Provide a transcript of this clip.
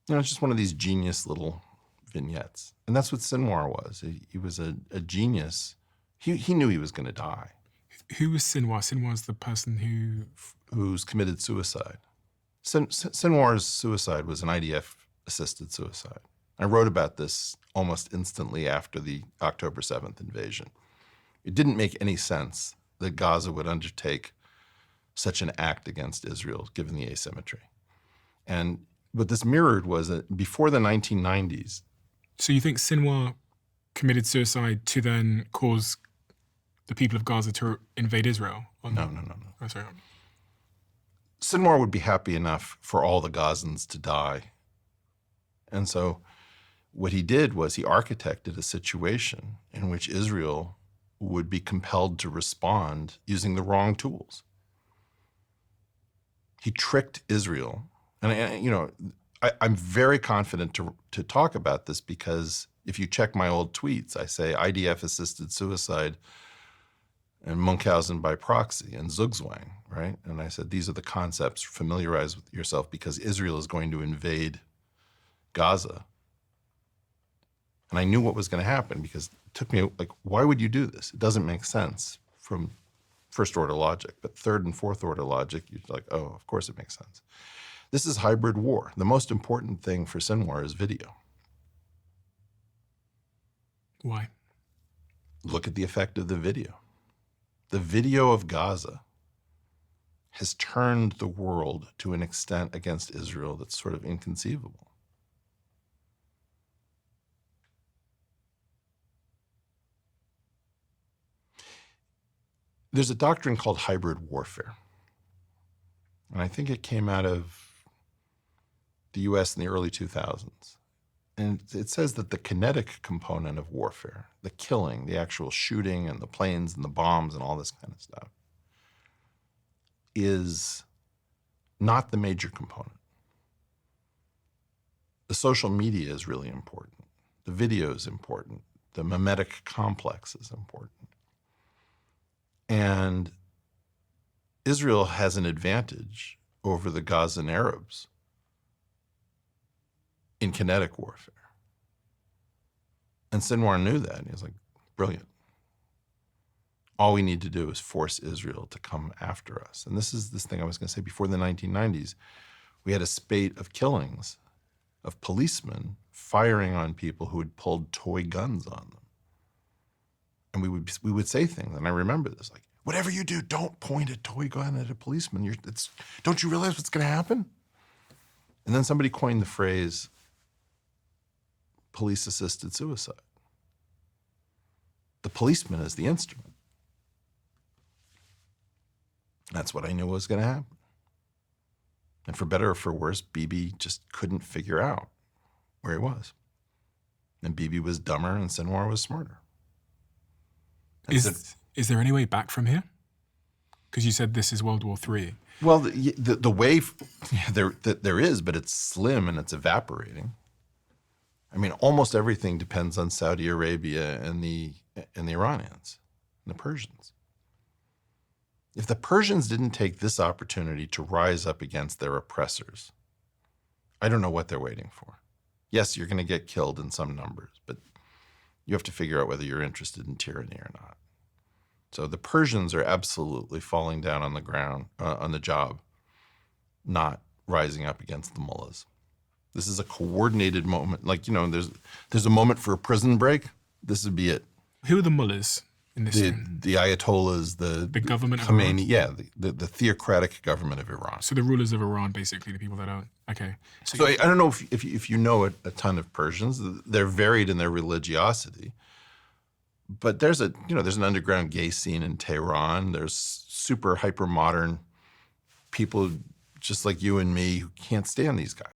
It's just one of these genius little vignettes. And that's what Sinwar was. He was a genius. He knew he was going to die. Who was Sinwar? Sinwar's the person who's committed suicide. Sinwar's suicide was an IDF-assisted suicide. I wrote about this almost instantly after the October 7th invasion. It didn't make any sense that Gaza would undertake such an act against Israel, given the asymmetry. And what this mirrored was that before the 1990s. So you think Sinwar committed suicide to then cause the people of Gaza to invade Israel? No. Oh, sorry. Sinwar would be happy enough for all the Gazans to die. And so what he did was he architected a situation in which Israel would be compelled to respond using the wrong tools. He tricked Israel. And I'm very confident to talk about this because if you check my old tweets, I say IDF-assisted suicide and Munchausen by proxy and Zugzwang, right? And I said, these are the concepts, familiarize with yourself because Israel is going to invade Gaza. And I knew what was going to happen because it took me, why would you do this? It doesn't make sense from first order logic, but third and fourth order logic, you're like, oh, of course it makes sense. This is hybrid war. The most important thing for Sinwar is video. Why? Look at the effect of the video. The video of Gaza has turned the world to an extent against Israel that's sort of inconceivable. There's a doctrine called hybrid warfare. And I think it came out of the US in the early 2000s. And it says that the kinetic component of warfare, the killing, the actual shooting and the planes and the bombs and all this kind of stuff, is not the major component. The social media is really important. The video is important. The mimetic complex is important. And Israel has an advantage over the Gazan Arabs in kinetic warfare. And Sinwar knew that, and he was like, brilliant. All we need to do is force Israel to come after us. And this is this thing I was going to say, before the 1990s, we had a spate of killings of policemen firing on people who had pulled toy guns on them. And we would say things, and I remember this, like, whatever you do, don't point a toy gun at a policeman. Don't you realize what's going to happen? And then somebody coined the phrase police-assisted suicide. The policeman is the instrument. That's what I knew was going to happen. And for better or for worse, Bibi just couldn't figure out where he was. And Bibi was dumber and Sinwar was smarter. Is there any way back from here? Because you said this is World War III. Well, the way there is, but it's slim and it's evaporating. I mean, almost everything depends on Saudi Arabia and the Iranians and the Persians. If the Persians didn't take this opportunity to rise up against their oppressors, I don't know what they're waiting for. Yes, you're going to get killed in some numbers, but you have to figure out whether you're interested in tyranny or not. So the Persians are absolutely falling down on the ground, on the job, not rising up against the mullahs. This is a coordinated moment. Like, there's a moment for a prison break. This would be it. Who are the mullahs in this? The Ayatollahs, the government of Khomeini, Iran? yeah, the theocratic government of Iran. So the rulers of Iran, basically, the people that are, okay. So I don't know if you know a ton of Persians. They're varied in their religiosity. But there's an underground gay scene in Tehran. There's super hyper modern people just like you and me who can't stand these guys.